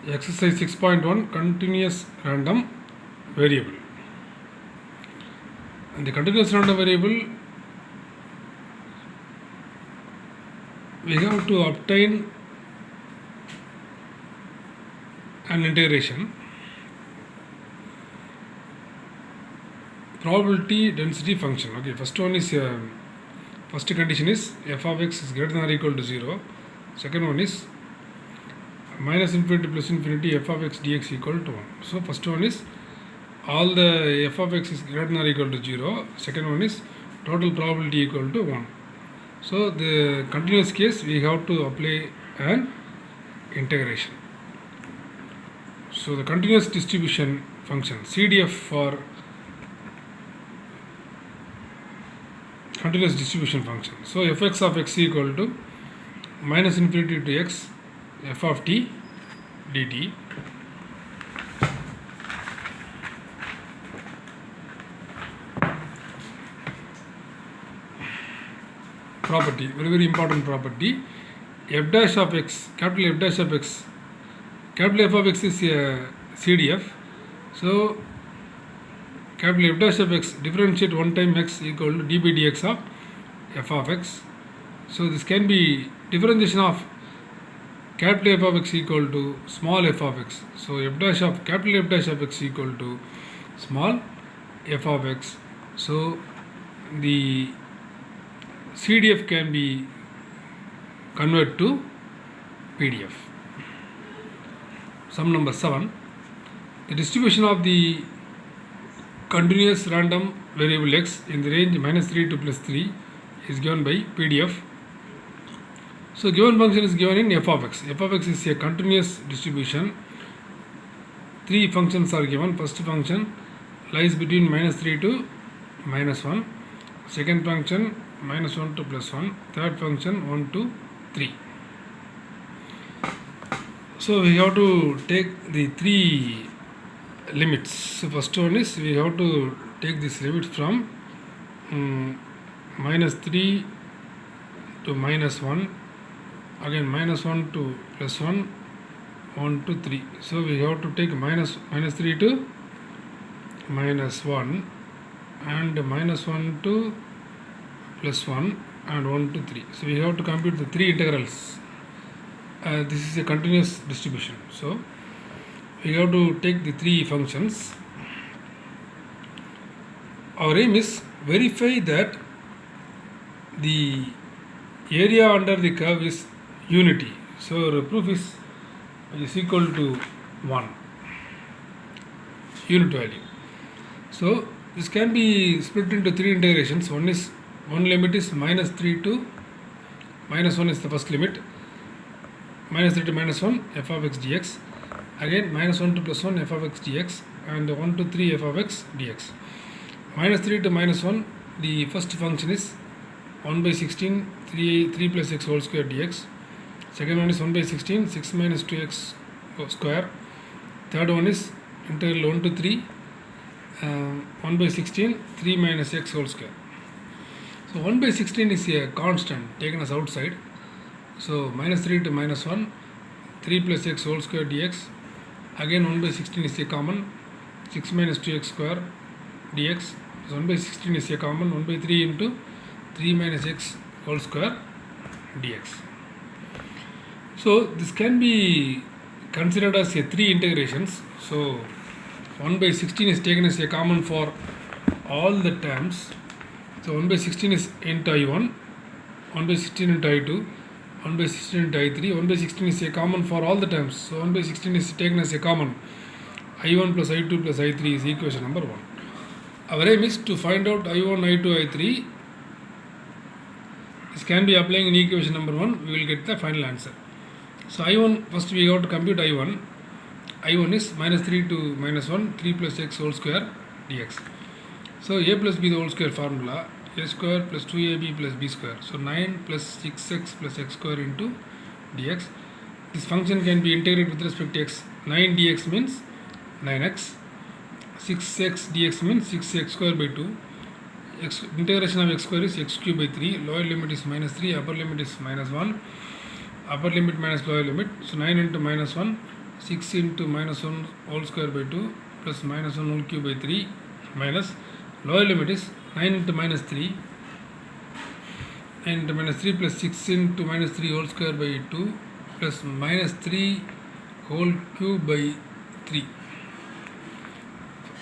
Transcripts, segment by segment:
Exercise 6.1 continuous random variable. And the continuous random variable, we have to obtain an integration. Probability density function. Okay, first one is first condition is f of x is greater than or equal to 0. Second one is minus infinity plus infinity f of x dx equal to 1. So first one is all the f of x is greater than or equal to 0. Second one is total probability equal to 1. So the continuous case we have to apply an integration. So the continuous distribution function CDF for continuous distribution function. So fx of x equal to minus infinity to x f of t dt. Property, very important property. F dash of x, capital F dash of x, capital F of x is a CDF. So capital F dash of x differentiate one time x equal to d by dx of f of x. So this can be differentiation of capital F of x equal to small f of x. So f dash of capital F dash of x equal to small f of x. So the CDF can be converted to PDF. Sum number 7. The distribution of the continuous random variable x in the range minus 3 to plus 3 is given by PDF. So given function is given in f of x. F of x is a continuous distribution. Three functions are given. First function lies between minus 3 to minus 1. Second function minus 1 to plus 1. Third function 1 to 3. So we have to take the three limits. So first one is we have to take this limit from minus 3 to minus 1, again minus 1 to plus 1, 1 to 3. So we have to take minus 3 to minus 1 and minus 1 to plus 1 and 1 to 3. So we have to compute the three integrals. This is a continuous distribution. So we have to take the three functions. Our aim is verify that the area under the curve is unity. So the proof is equal to 1 unit value. So this can be split into three integrations. One limit is minus 3 to minus 1 is the first limit. Minus 3 to minus 1 f of x dx. Again minus 1 to plus 1 f of x dx and 1 to 3 f of x dx. Minus 3 to minus 1, the first function is 1 by 16 3 plus x whole square dx. Second one is 1 by 16 6 minus 2x square. Third one is integral 1 to 3 1 by 16 3 minus x whole square. So 1 by 16 is a constant taken as outside. So minus 3 to minus 1 3 plus x whole square dx. Again 1 by 16 is a common, 6 minus 2x square dx. So 1 by 16 is a common, 1 by 3 into 3 minus x whole square dx. So this can be considered as a three integrations. So 1 by 16 is taken as a common for all the terms. So 1 by 16 is into I1, 1 by 16 into I2, 1 by 16 into I3, 1 by 16 is a common for all the terms. So 1 by 16 is taken as a common. I1 plus I2 plus I3 is equation number 1. Our aim is to find out I1, I2, I3. This can be applying in equation number 1. We will get the final answer. So I1, first we have to compute I1. I1 is minus 3 to minus 1, 3 plus x whole square dx. So a plus b the whole square formula, a square plus 2ab plus b square. So 9 plus 6x plus x square into dx. This function can be integrated with respect to x. 9 dx means 9x. 6x dx means 6x square by 2. Integration of x square is x cube by 3. Lower limit is minus 3. Upper limit is minus 1. Upper limit minus lower limit. So 9 into minus 1 6 into minus 1 whole square by 2 plus minus 1 whole cube by 3 minus lower limit is 9 into minus 3 and minus 3 plus 6 into minus 3 whole square by 2 plus minus 3 whole cube by 3.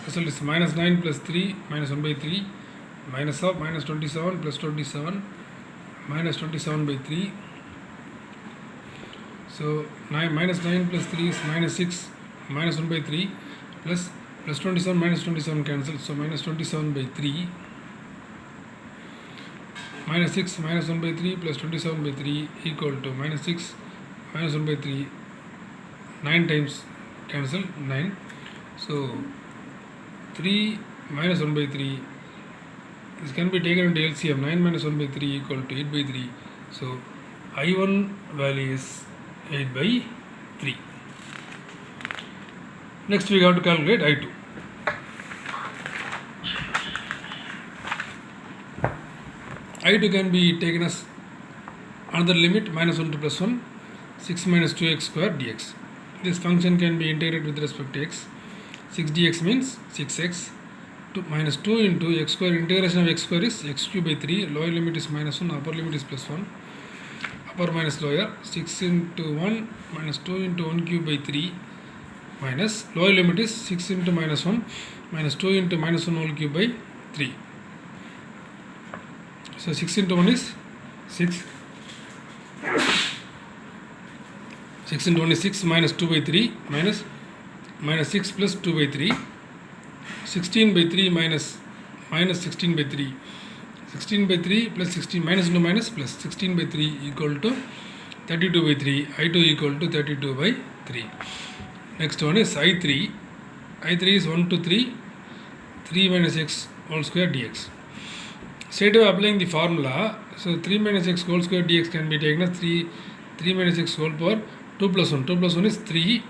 Result is minus 9 plus 3 minus 1 by 3 minus of minus 27 plus 27 minus 27 by 3. So 9 minus 9 plus 3 is minus 6 minus 1 by 3 plus 27 minus 27 cancel, so minus 27 by 3 minus 6 minus 1 by 3 plus 27 by 3 equal to minus 6 minus 1 by 3, 9 times cancel 9, so 3 minus 1 by 3, this can be taken into LCM, 9 minus 1 by 3 equal to 8 by 3, so I1 value is 8 by 3. Next we have to calculate I2. I2 can be taken as another limit minus 1 to plus 1, 6 minus 2x square dx. This function can be integrated with respect to x. 6 dx means 6x. Minus 2 into x square, integration of x square is x cube by 3, lower limit is minus 1, upper limit is plus 1, upper minus lower, 6 into 1 minus 2 into 1 cube by 3 minus lower limit is 6 into minus 1 minus 2 into minus 1 whole cube by 3. So 6 into 1 is 6. 6 into 1 is 6 minus 2 by 3 minus 6 plus 2 by 3. 16 by 3 minus 16 by 3. 16 by 3 plus 16 minus into minus plus 16 by 3 equal to 32 by 3. I2 equal to 32 by 3. Next one is I3. I3 is 1 to 3. 3 minus x whole square dx. Straight away applying the formula, so 3 minus x whole square dx can be taken as 3 minus x whole power 2 plus 1. 2 plus 1 is 3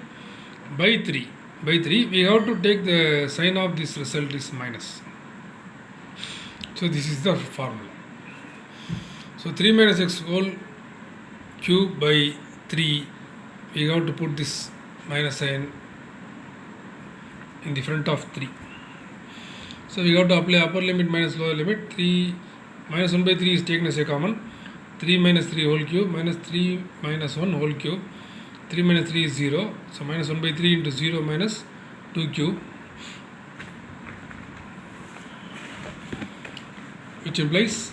by 3. By 3, we have to take the sign of this result is minus. So this is the formula. So 3 minus x whole cube by 3, we have to put this minus sign in the front of 3. So we have to apply upper limit minus lower limit. 3 minus 1 by 3 is taken as a common. 3 minus 3 whole cube minus 3 minus 1 whole cube. 3 minus 3 is 0. So minus 1 by 3 into 0 minus 2 cube, which implies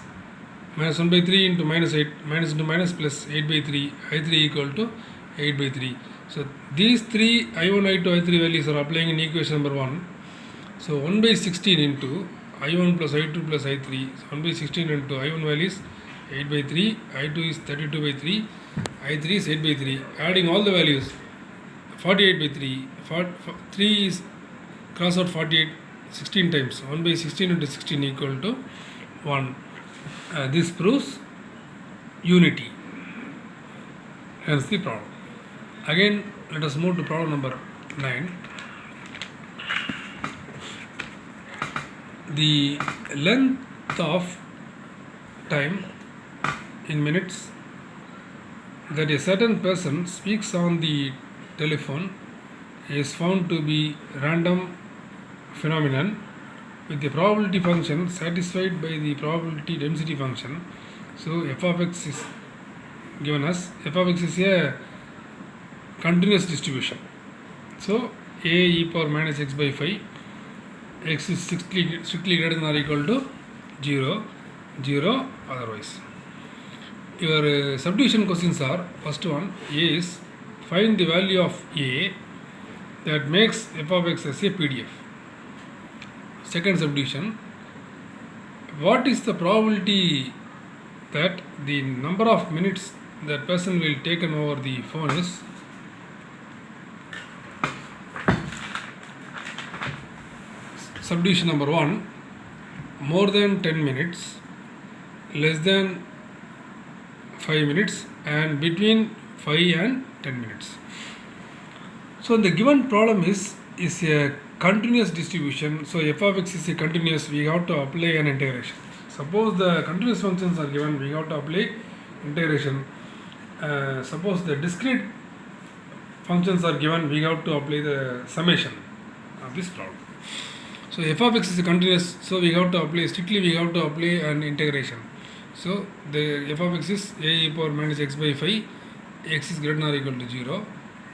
minus 1 by 3 into minus 8 minus into minus plus 8 by 3. I3 equal to 8 by 3. So these three I1, I2, I3 values are applying in equation number 1. So 1 by 16 into I1 plus I2 plus I3. So 1 by 16 into I1 value is 8 by 3, I2 is 32 by 3, I3 is 8 by 3. Adding all the values, 48 by 3. 3 is cross out 48 16 times. 1 by 16 into 16 equal to 1. This proves unity. Hence the problem. Again, let us move to problem number 9. The length of time in minutes that a certain person speaks on the telephone is found to be random phenomenon with the probability function satisfied by the probability density function. So f of x is given as f of x is a continuous distribution. So a e power minus x by 5, x is strictly greater than or equal to 0, 0 otherwise. Your subdivision questions are, first one, A is find the value of A that makes f of x as a PDF. Second subdivision, what is the probability that the number of minutes that person will taken over the phone is subdivision number 1, more than 10 minutes, less than 5 minutes, and between 5 and 10 minutes. So the given problem is a continuous distribution. So f of x is a continuous, we have to apply an integration. Suppose the continuous functions are given, we have to apply integration. Suppose the discrete functions are given, we have to apply the summation of this problem. So f of x is continuous, so we have to apply, strictly we have to apply an integration. So the f of x is a e power minus x by 5, x is greater than or equal to 0,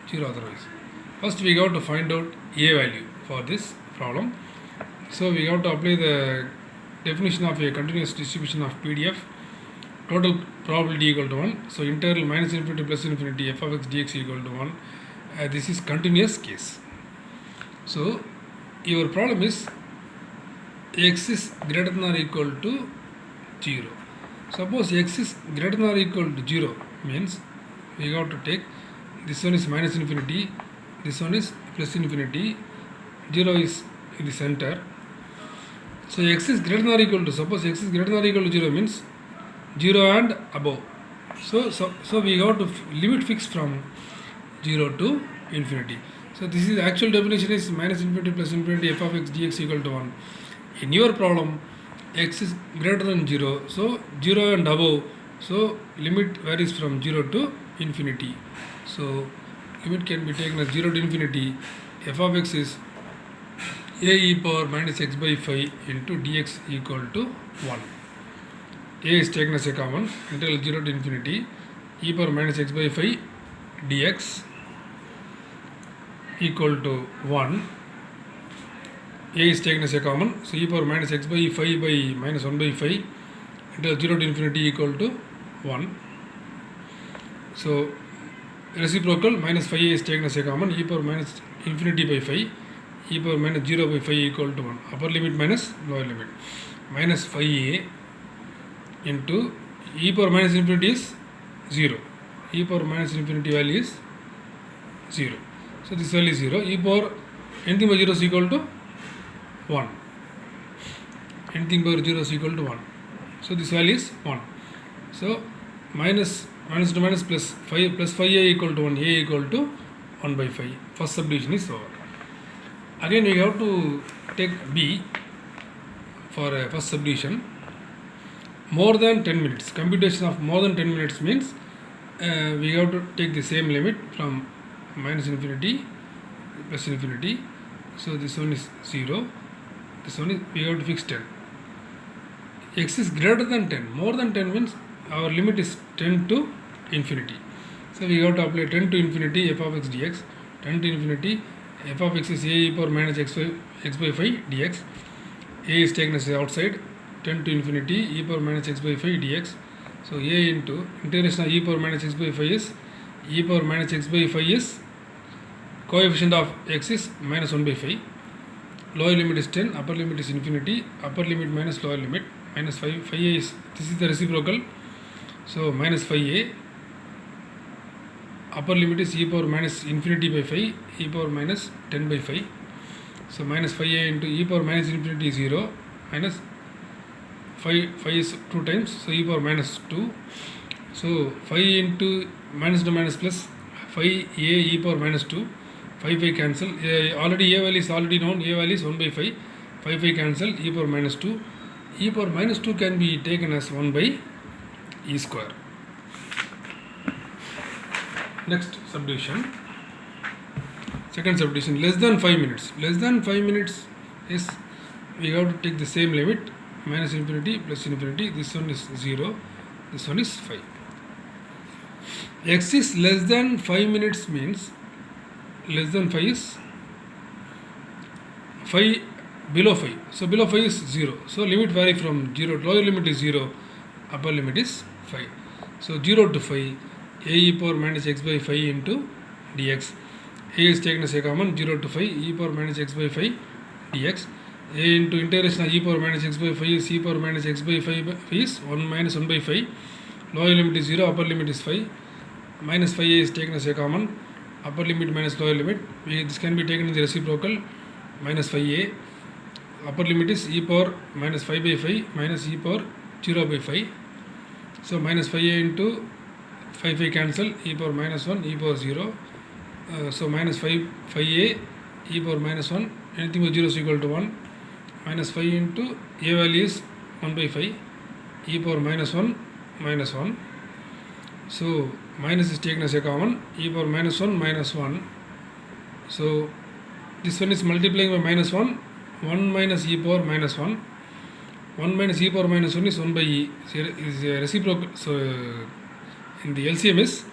0 otherwise. First we have to find out a value for this problem. So we have to apply the definition of a continuous distribution of PDF. Total probability equal to 1. So integral minus infinity plus infinity f of x dx equal to 1. This is continuous case. So your problem is x is greater than or equal to 0. Suppose x is greater than or equal to 0 means we have to take this one is minus infinity, this one is plus infinity, 0 is in the center. So x is greater than or equal to, suppose x is greater than or equal to 0 means 0 and above. So we have to limit fix from 0 to infinity. So this is the actual definition is minus infinity plus infinity f of x dx equal to 1. In your problem, x is greater than 0, so 0 and above, so limit varies from 0 to infinity. So limit can be taken as 0 to infinity. F of x is a e power minus x by 5 into dx equal to 1. A is taken as a common, integral 0 to infinity, e power minus x by 5 dx equal to 1. A is taken as a common, so e power minus x by 5 by minus 1 by 5 into 0 to infinity equal to 1. So reciprocal minus 5a is taken as a common, e power minus infinity by 5, e power minus 0 by 5 equal to 1. Upper limit minus lower limit. Minus 5a into e power minus infinity is 0. E power minus infinity value is 0. So this value is 0. E power anything by 0 is equal to 1. Anything by 0 is equal to 1. So this value is 1. So minus to minus plus 5 plus 5a equal to 1, a equal to 1 by 5. First subdivision is over. Again we have to take b for first subdivision. More than 10 minutes. Computation of more than 10 minutes means we have to take the same limit from minus infinity plus infinity. So this one is 0. This one is, we have to fix 10. X is greater than 10. More than 10 means our limit is 10 to infinity. So we have to apply 10 to infinity f of x dx. 10 to infinity f of x is a e power minus x by 5 dx. A is taken as outside. 10 to infinity e power minus x by 5 dx. So a into integration of e power minus x by 5 is e power minus x by 5 is coefficient of x is minus 1 by 5. Lower limit is 10, upper limit is infinity, upper limit minus lower limit, minus 5a is, this is the reciprocal, so minus 5a, upper limit is e power minus infinity by 5, e power minus 10 by 5, so minus 5a into e power minus infinity is 0, minus 5 is 2 times, so e power minus 2, so 5 into minus to minus plus 5a e power minus 2, 5 cancel, already a value is already known, a value is 1 by 5, 5 cancel, e power minus 2, e power minus 2 can be taken as 1 by e square. Next subdivision, second subdivision, less than 5 minutes. Less than 5 minutes is, we have to take the same limit, minus infinity plus infinity, this one is 0, this one is 5. X is less than 5 minutes means, less than 5 is 5 below 5. So below 5 is 0. So limit vary from 0. Lower limit is 0. Upper limit is 5. So 0 to 5. A e power minus x by 5 into dx. A is taken as a common. 0 to 5. E power minus x by 5 dx. A into integration of e power minus x by 5 is e power minus x by 5 is 1 minus 1 by 5. Lower limit is 0. Upper limit is 5. Minus 5a is taken as a common. Upper limit minus lower limit, this can be taken in the reciprocal, minus 5a, upper limit is e power minus 5 by 5 minus e power 0 by 5, so minus 5a into 5 cancel, e power minus 1, e power 0, so minus 5a, e power minus 1, anything with 0 is equal to 1, minus 5 into a value is 1 by 5, e power minus 1 minus 1, So minus is taken as a common, e power minus 1 minus 1. So this one is multiplying by minus 1, 1 minus e power minus 1. 1 minus e power minus 1 is 1 by e. So is a reciprocal. So in the LCM is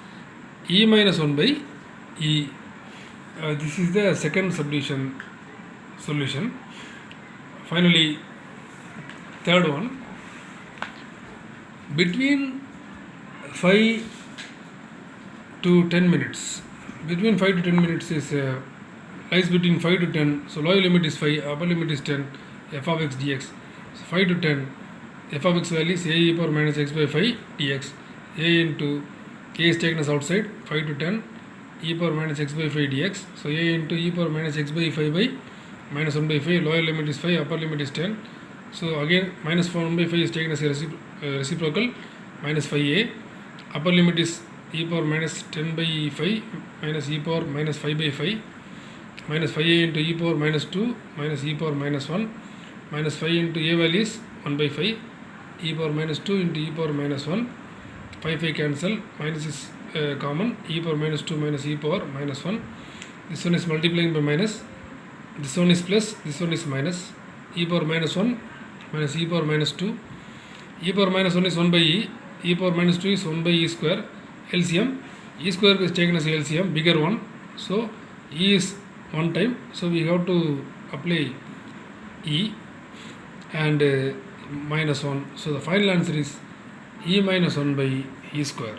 e minus 1 by e. This is the second subdivision solution. Finally, third one. Between 5 to 10 minutes. Between 5 to 10 minutes is lies between 5 to 10. So lower limit is 5, upper limit is 10. F of x dx. So 5 to 10. F of x value is a e power minus x by 5 dx. A into k is taken as outside. 5 to 10 e power minus x by 5 dx. So a into e power minus x by 5 by minus 1 by 5. Lower limit is 5, upper limit is 10. So again minus 1 by 5 is taken as a reciprocal, minus 5a. Upper limit is e power minus 10 by 5 minus e power minus 5 by 5 minus 5a into e power minus 2 minus e power minus 1 minus 5 into a value is 1 by 5 e power minus 2 into e power minus 1. 5 cancel, minus is common, e power minus 2 minus e power minus 1. This one is multiplying by minus, this one is plus, this one is minus. E power minus 1 minus e power minus 2. E power minus 1 is 1 by e power minus 2 is 1 by e square. LCM, e square is taken as LCM, bigger one. So e is one time, so we have to apply e and minus 1. So the final answer is e minus 1 by e square.